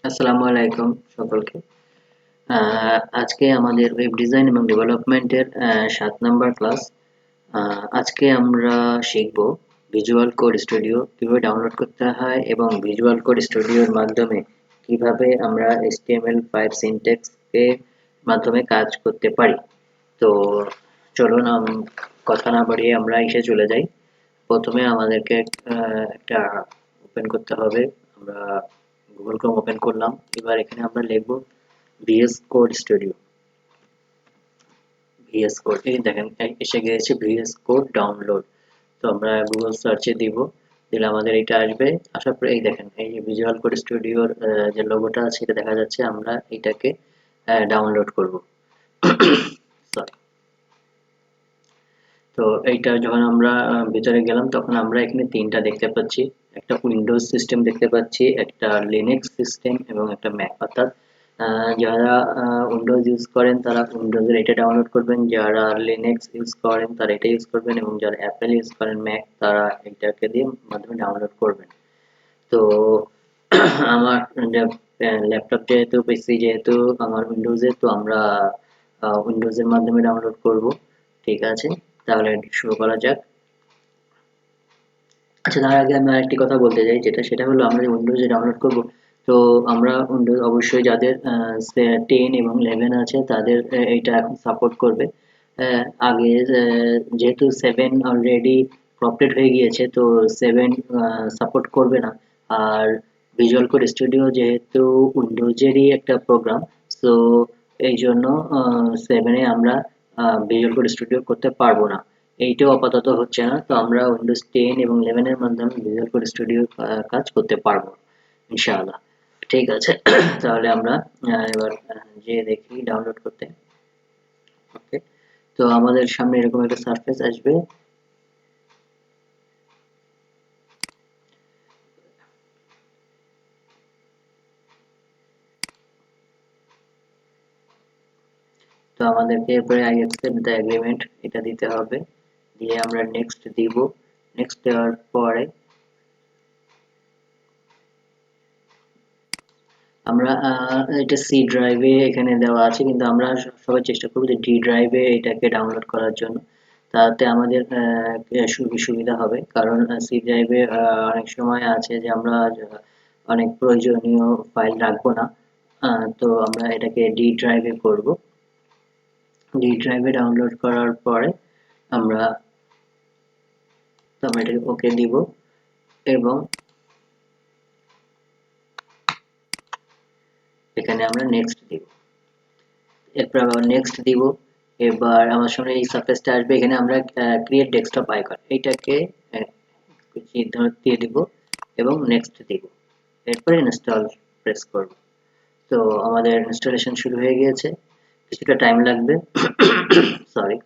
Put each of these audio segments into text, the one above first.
আসসালামু আলাইকুম সকলকে। আজকে আমাদের ওয়েব ডিজাইন এবং ডেভেলপমেন্টের ৭ নাম্বার ক্লাস। আজকে আমরা শিখব ভিজুয়াল কোড স্টুডিও কিভাবে ডাউনলোড করতে হয় এবং ভিজুয়াল কোড স্টুডিওর মাধ্যমে কিভাবে আমরা HTML5 সিনট্যাক্স এর মাধ্যমে কাজ করতে পারি। তো চলুন কথা না বাড়িয়ে আমরা এসে চলে যাই। প্রথমে আমাদেরকে একটা ওপেন করতে হবে। আমরা গুগল ক্রোম ওপেন করলাম। এবার এখানে আমরা লিখব VS code studio. VS code এই দেখেন এসে গিয়েছে ভিএস কোড ডাউনলোড। তো আমরা গুগল সার্চে দিব, দিলে আমাদের এটা আসবে। আসার পরে এই দেখেন এই যে ভিজুয়াল কোড স্টুডিওর যে লোগোটা আছে এটা দেখা যাচ্ছে। আমরা এটাকে ডাউনলোড করব। সরি। তো এইটা যখন আমরা ভিতরে গেলাম তখন আমরা এখানে তিনটা দেখতে পাচ্ছি। একটা উইন্ডোজ সিস্টেম দেখতে পাচ্ছি, একটা লিনাক্স সিস্টেম এবং একটা ম্যাক। অর্থাৎ যারা উইন্ডোজ ইউজ করেন তারা উইন্ডোজের এটা ডাউনলোড করবেন, যারা লিনাক্স ইউজ করেন তারা এটা ইউজ করবেন এবং যারা অ্যাপেল ইউজ করেন ম্যাক তারা এটাকে দিয়ে মাধ্যমে ডাউনলোড করবেন। তো আমার ল্যাপটপ যেহেতু পিসি যেহেতু আমার উইন্ডোজে, তো আমরা উইন্ডোজের মাধ্যমে ডাউনলোড করব। ঠিক আছে, তাহলে শুরু করা যাক। আচ্ছা, তার আগে আমি আরেকটি কথা বলতে চাই, সেটা হলো আমরা যে উইন্ডোজে ডাউনলোড করব। তো আমরা উইন্ডোজ অবশ্যই যাদের 10 এবং 11 আছে তাদের এইটা এখন সাপোর্ট করবে। আগে যেহেতু 7 অলরেডি প্রপডেট হয়ে গিয়েছে, তো 7 সাপোর্ট করবে না। আর ভিজুয়াল কোড স্টুডিও যেহেতু উইন্ডোজেরই একটা প্রোগ্রাম, তো এই জন্য 7-এ আমরা ভিজুয়াল কোড স্টুডিও করতে পারবো না। এইটাও আপাতত হচ্ছে না। তো আমরা উইন্ডোজ 10 এবং 11 এর মাধ্যমে ভিজুয়াল কোড স্টুডিও কাজ করতে পারবো ইনশাআল্লাহ। ঠিক আছে। তাহলে আমরা এবার যে দেখি ডাউনলোড করতে। ওকে, তো আমাদের সামনে এরকম একটা সারফেস আসবে। তো আমাদেরকে এরপরে আই অ্যাকসেপ্ট দ্য এগ্রিমেন্ট এটা দিতে হবে, দিয়ে আমরা নেক্সট দিব। নেক্সট দেওয়ার পরে আমরা এটা সি ড্রাইভে এখানে দেওয়া আছে, কিন্তু আমরা সবাই চেষ্টা করব যে ডি ড্রাইভে এটাকে ডাউনলোড করার জন্য। তাতে আমাদের সুবিধা হবে, কারণ সি ড্রাইভে অনেক সময় আছে যে আমরা অনেক প্রয়োজনীয় ফাইল রাখবো না। তো আমরা এটাকে ডি ড্রাইভে করব। ডি ড্রাইভে ডাউনলোড করার পরে আমরা এটাকে ওকে দিব এবং এখানে আমরা নেক্সট দিব। এরপর আবার নেক্সট দিব। এবার আমার সামনে এই সারফেসটা আসবে। এখানে আমরা ক্রিয়েট ডেস্কটপ আইকন এইটাকে দিয়ে দিব এবং নেক্সট দিব। এরপরে ইনস্টল প্রেস করব। তো আমাদের ইনস্টলেশন শুরু হয়ে গিয়েছে, কিছুটা টাইম লাগবে। সরি।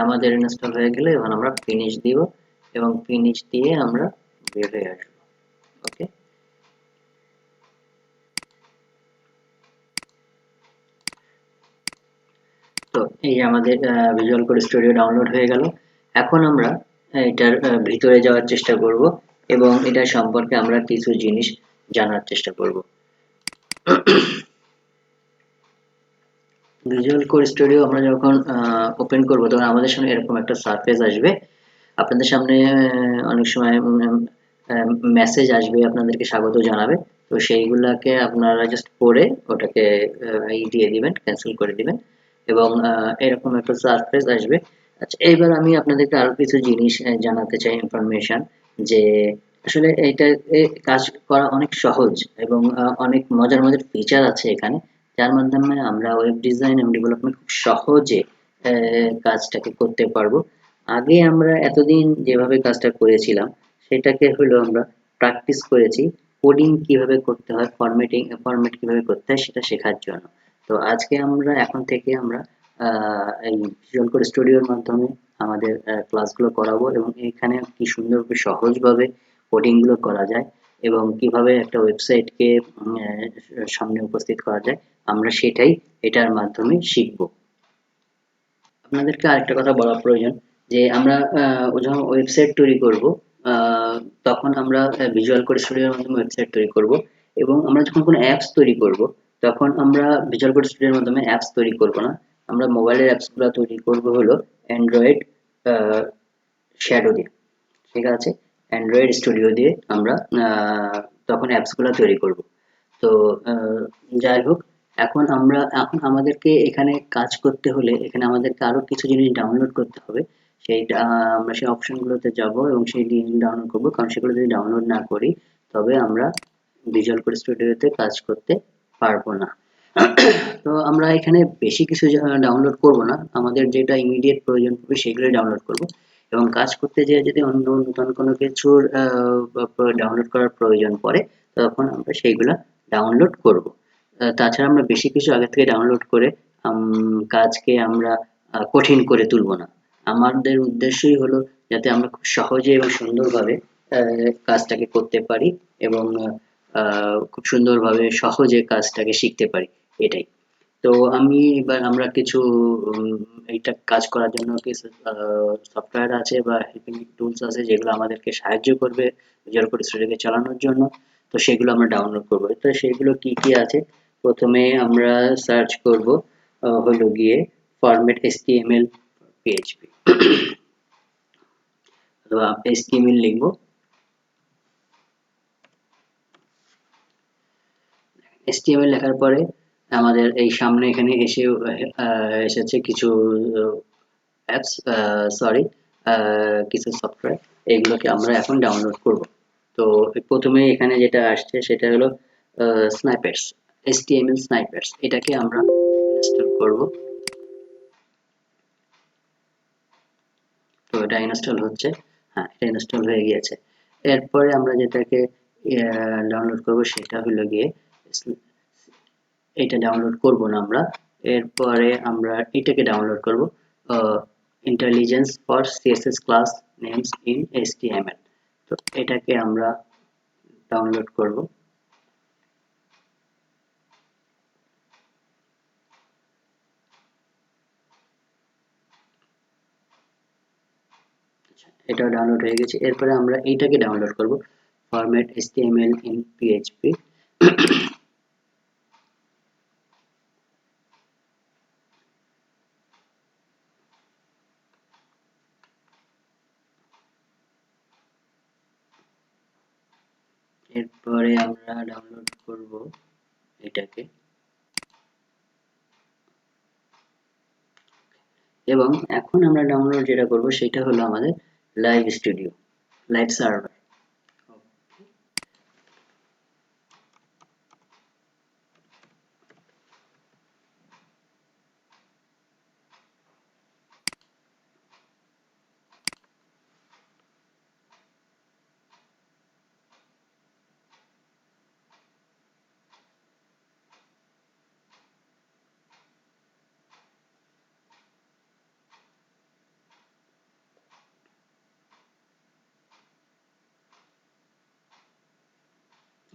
আমাদের ইনস্টল হয়ে গেলে এখন আমরা ফিনিশ দিব এবং ফিনিশ দিয়ে আমরা বের হয়ে আসবো। ওকে, তো এই আমাদের ভিজুয়াল কোড স্টুডিও ডাউনলোড হয়ে গেল। এখন আমরা এটার ভিতরে যাওয়ার চেষ্টা করব এবং এটা সম্পর্কে আমরা কিছু জিনিস জানার চেষ্টা করব। ভিজুয়াল কোড স্টুডিও আমরা যখন ওপেন করব তখন আমাদের সামনে এরকম একটা সারফেস আসবে। আপনাদের সামনে অনেক সময় মেসেজ আসবে, আপনাদেরকে স্বাগত জানাবে। তো সেইগুলাকে আপনারা জাস্ট পড়ে ওটাকে দিয়ে দিবেন, ক্যান্সেল করে দিবেন এবং এরকম একটা সারফেস আসবে। আচ্ছা, এইবার আমি আপনাদেরকে আরো কিছু জিনিস জানাতে চাই, ইনফরমেশন, যে আসলে এটা কাজ করা অনেক সহজ এবং অনেক মজার মজার ফিচার আছে এখানে, যার মাধ্যমে আমরা ওয়েব ডিজাইন এবং ডেভেলপমেন্ট খুব সহজে কাজটাকে করতে পারবো। আগে আমরা এতদিন যেভাবে কাজটা করেছিলাম সেটাকে হলো আমরা প্র্যাকটিস করেছি কোডিং কিভাবে করতে হয়, ফরম্যাট কিভাবে করতে হয় সেটা শেখার জন্য। তো আজকে আমরা এখন থেকে আমরা এই ভিজুয়াল কোড স্টুডিওর মাধ্যমে আমাদের ক্লাসগুলো করাবো এবং এখানে কি সুন্দরভাবে সহজভাবে কোডিংগুলো করা যায় এবং কিভাবে একটা ওয়েবসাইটকে সামনে উপস্থিত করা যায়, আমরা সেটাই এটার মাধ্যমে শিখবো। আপনাদেরকে আরেকটা কথা বলা প্রয়োজন যে আমরা যখন ওয়েবসাইট তৈরি করব, তখন আমরা ভিজুয়াল কোড স্টুডিওর মাধ্যমে ওয়েবসাইট তৈরি করব এবং আমরা যখন কোনো অ্যাপস তৈরি করব তখন আমরা ভিজুয়াল কোড স্টুডিওর মাধ্যমে অ্যাপস তৈরি করব না। আমরা মোবাইলের অ্যাপসগুলো তৈরি করব হলো অ্যান্ড্রয়েড শ্যাডো দিয়ে, ঠিক আছে? অ্যান্ড্রয়েড স্টুডিও দিয়ে আমরা তখন অ্যাপসগুলো তৈরি করব। তো যাই হোক, এখন আমাদেরকে এখানে কাজ করতে হলে এখানে আমাদেরকে আরো কিছু জিনিস ডাউনলোড করতে হবে। সেইটা আমরা সেই অপশনগুলোতে যাব এবং সেই জিনিস ডাউনলোড করব, কারণ সেগুলো যদি ডাউনলোড না করি তবে আমরা ভিজুয়াল কোড স্টুডিওতে কাজ করতে পারবো না। তো আমরা এখানে বেশি কিছু ডাউনলোড করব না, আমাদের যেটা ইমিডিয়েট প্রয়োজন হবে সেগুলোই ডাউনলোড করব এবং কাজ করতে যেয়ে যদি অন্য নতুন কোনো কিছুর ডাউনলোড করার প্রয়োজন পড়ে তখন আমরা সেইগুলা ডাউনলোড করব। তাছাড়া আমরা বেশি কিছু আগে থেকে ডাউনলোড করে কাজকে আমরা কঠিন করে তুলব না। আমাদের উদ্দেশ্যই হলো যাতে আমরা খুব সহজে এবং সুন্দরভাবে কাজটাকে করতে পারি এবং খুব সুন্দরভাবে সহজে কাজটাকে শিখতে পারি, এটাই। তো এবার আমরা কিছু এইটা কাজ করার জন্য কিছু সফটওয়্যার আছে বা হেল্পিং টুলস আছে যেগুলো আমাদেরকে সাহায্য করবে ভিজুয়াল কোড স্টুডিওকে চালানোর জন্য। তো সেগুলো আমরা ডাউনলোড করব। তো সেগুলো কি কি আছে, প্রথমে আমরা সার্চ করব হলো গিয়ে ফরম্যাট HTML PHP অথবা HTML লিখবো। HTML লেখার পরে আমাদের এই সামনে এখানে এসেছে কিছু অ্যাপস, সরি, কিছু সফটওয়্যার, এগুলোকে আমরা এখন ডাউনলোড করব। তো প্রথমে এখানে যেটা আসছে সেটা হলো স্নাইপারস, HTML স্নাইপারস, এটাকে আমরা ইনস্টল করব। তো এটা ইনস্টল হচ্ছে, হ্যাঁ এটা ইনস্টল হয়ে গিয়েছে। এরপরে আমরা যেটাকে ডাউনলোড করব সেটা হলো গিয়ে, এটা ডাউনলোড করব না আমরা, এরপরে আমরা এটাকে ডাউনলোড করব, intelligence for CSS class names in HTML। তো এটাকে আমরা ডাউনলোড করব। এটাও ডাউনলোড হয়ে গেছে। এরপরে আমরা এইটাকে ডাউনলোড করব, ফরম্যাট HTML ইন PHP। এরপরে আমরা ডাউনলোড করব এটাকে, এবং এখন আমরা ডাউনলোড যেটা করব সেটা হলো আমাদের live studio, live server.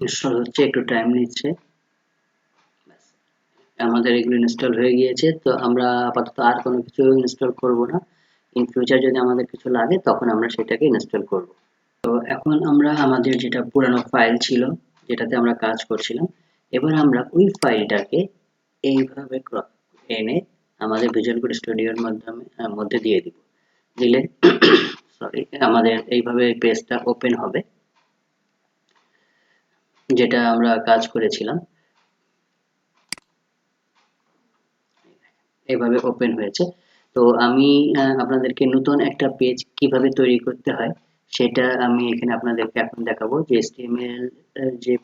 Install হচ্ছে, একটু টাইম নিচ্ছে। আমাদের এগুলো ইনস্টল হয়ে গিয়েছে। তো আমরা আপাতত আর কোনো কিছু ইনস্টল করব না, ইন ফিউচার যদি আমাদের কিছু লাগে তখন আমরা সেটাকে ইনস্টল করব। তো এখন আমরা আমাদের যেটা পুরানো ফাইল ছিল যেটাতে আমরা কাজ করছিলাম, এবার আমরা ওই ফাইলটাকে এইভাবে এনে আমাদের ভিজুয়াল কোড স্টুডিওর মাধ্যমে মধ্যে দিয়ে দিব, দিলে সরি আমাদের এইভাবে পেজটা ওপেন হবে যেটা আমরা কাজ করেছিলাম, এভাবে ওপেন হয়েছে। তো আমি আপনাদেরকে নতুন একটা পেজ কিভাবে তৈরি করতে হয় সেটা আমি এখানে আপনাদেরকে এখন দেখাবো, যে HTML যে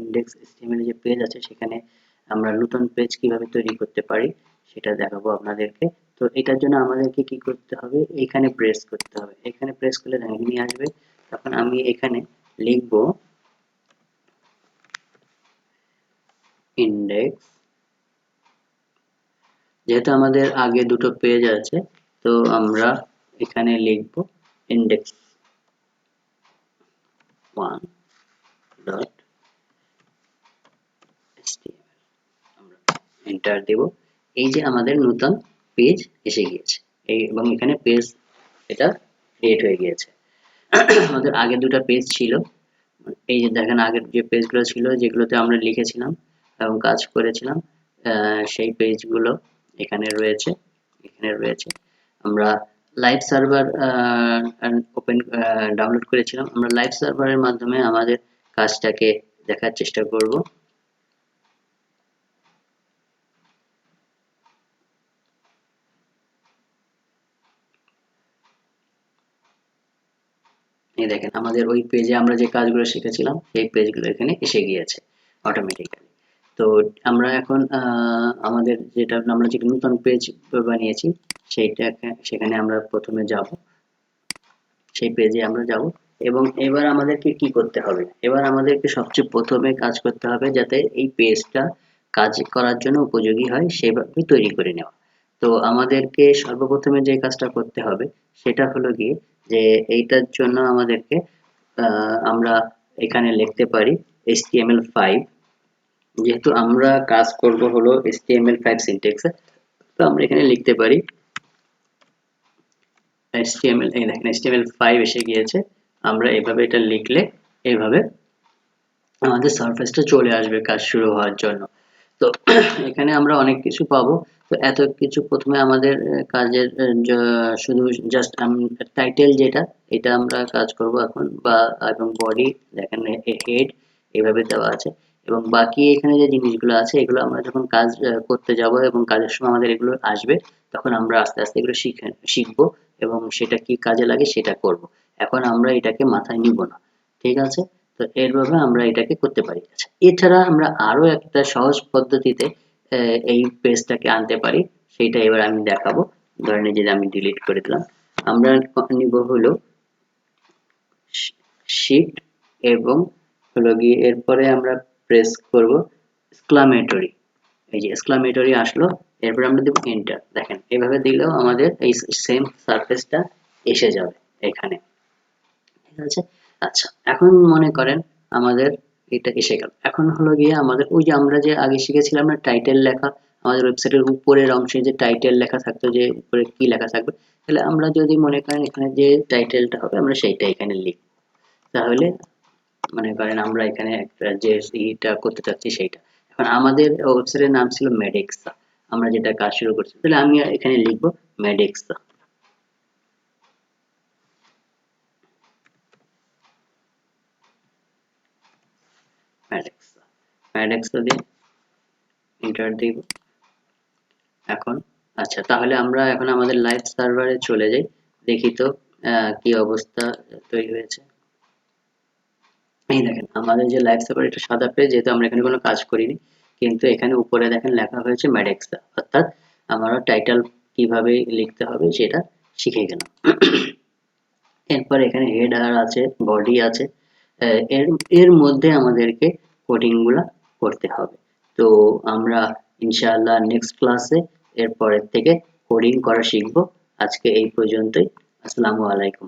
ইন্ডেক্স HTML যে পেজ আছে সেখানে আমরা নতুন পেজ কিভাবে তৈরি করতে পারি সেটা দেখাবো আপনাদেরকে। তো এটার জন্য আমাদেরকে কি করতে হবে, এখানে প্রেস করতে হবে, এখানে প্রেস করলে নিয়ে আসবে। তখন আমি এখানে লিখবো ইন্ডেক্স, যেহেতু আমাদের আগে দুটো পেজ আছে তো আমরা এখানে লিখব index 1 ডট html, আমরা এন্টার দেব। এই যে আমাদের নতুন পেজ এসে গিয়েছে, এবং এখানে পেজ এটা ক্রিয়েট হয়ে গিয়েছে। আমাদের আগে দুটো পেজ ছিল, এই যে দেখেন আগের যে পেজগুলো ছিল যেগুলোতে আমরা লিখেছিলাম এবং কাজ করেছিলাম, সেই পেজগুলো এখানে রয়েছে। আমরা লাইভ সার্ভার ওপেন ডাউনলোড করেছিলাম। আমরা লাইভ সার্ভারের মাধ্যমে আমাদের কাজটাকে দেখার চেষ্টা করব। এই দেখেন আমাদের ওই পেজে আমরা যে কাজগুলো শিখেছিলাম সেই পেজগুলো এখানে এসে গিয়েছে অটোমেটিক্যালি। তো আমরা এখন আমাদের যেটা আমরা যে নতুন পেজ বানিয়েছি সেইটাকে সেখানে আমরা প্রথমে যাব, সেই পেজে আমরা যাব। এবং এবার আমাদেরকে কি করতে হবে, এবার আমাদেরকে সবচেয়ে প্রথমে কাজ করতে হবে যাতে এই পেজটা কাজ করার জন্য উপযোগী হয় সেভাবে তৈরি করে নেওয়া। তো আমাদেরকে সর্বপ্রথমে যে কাজটা করতে হবে সেটা হলো গিয়ে যে এইটার জন্য আমাদেরকে আমরা এখানে লিখতে পারি HTML5, যেহেতু আমরা কাজ করব হলো HTML5 সিনট্যাক্সে, তো আমরা এখানে লিখতে পারি HTML। এই দেখেন HTML5 এসে গিয়েছে। আমরা এভাবে এটা লিখলে এইভাবে আমাদের সারফেসটা চলে আসবে কাজ শুরু হওয়ার জন্য। তো এখানে আমরা অনেক কিছু পাবো। তো এত কিছু প্রথমে আমাদের কাজের শুধু জাস্ট টাইটেল যেটা এটা আমরা কাজ করব এখন, বা এবং বডি দেখেন হেড এইভাবে দেওয়া আছে, এবং বাকি এখানে যে জিনিসগুলো আছে এগুলো আমরা যখন কাজ করতে যাব এবং কাজের সময় আমাদের এগুলো আসবে তখন আমরা আস্তে আস্তে এগুলো শিখবো এবং সেটা কি কাজে লাগে সেটা করব। এখন আমরা এটাকে মাথায় নিব না, ঠিক আছে? তো এইভাবে আমরা এটাকে করতে পারি। আচ্ছা, এছাড়া আমরা আরো একটা সহজ পদ্ধতিতে এই পেজটাকে আনতে পারি, সেটা এবার আমি দেখাবো। ধরেন এই যে আমি ডিলিট করে দিলাম, আমরা নিব হলো শিফট এবং হলো গিয়ে এরপরে আমরা প্রেস করব এক্সক্লামেটরি। এই যে এক্সক্লামেটরি আসলো, এরপরে আমরা দেব এন্টার। দেখেন এভাবে দিলেও আমাদের এই সেম সারফেসটা এসে যাবে এখানে, ঠিক আছে? আচ্ছা, এখন মনে করেন আমাদের এটা এসে গেল। এখন হলো গিয়ে আমাদের ওই যে আমরা যে আগে শিখেছিলাম না টাইটেল লেখা, আমাদের ওয়েবসাইটের উপরের অংশে যে টাইটেল লেখা থাকতো, যে উপরে কি লেখা থাকবে, তাহলে আমরা যদি মনে করেন এখানে যে টাইটেলটা হবে আমরা সেইটা এখানে লিখব। তাহলে মনে করেন আমরা এখানে একটা যে ইটা করতে চাচ্ছি সেইটা। এখন আমাদের ওয়েবসাইটের নাম ছিল মেডেক্সা, আমরা যেটা কাজ শুরু করছি, তাহলে আমি এখানে লিখবো মেডেক্সা। ম্যাডেক্সা ম্যাডেক্সা দিয়ে এন্টার দিব। এখন আচ্ছা, তাহলে আমরা এখন আমাদের লাইভ সার্ভারে চলে যাই, দেখি তো কি অবস্থা তৈরি হয়েছে। এই দেখেন আমাদের যে লাইভ সার্ভার এটা সাদা পেজ, যেহেতু আমরা এখানে কোনো কাজ করিনি, কিন্তু এখানে উপরে দেখেন লেখা হয়েছে ম্যাডেক্সা, অর্থাৎ আমরা টাইটেল কিভাবে লিখতে হবে সেটা শিখে গেলাম। এরপর এখানে হেডার আছে, বডি আছে, এর এর মধ্যে আমাদেরকে কোডিং গুলা করতে হবে। তো আমরা ইনশাআল্লাহ নেক্সট ক্লাসে এরপরের থেকে কোডিং করা শিখবো। আজকে এই পর্যন্তই। আসসালামু আলাইকুম।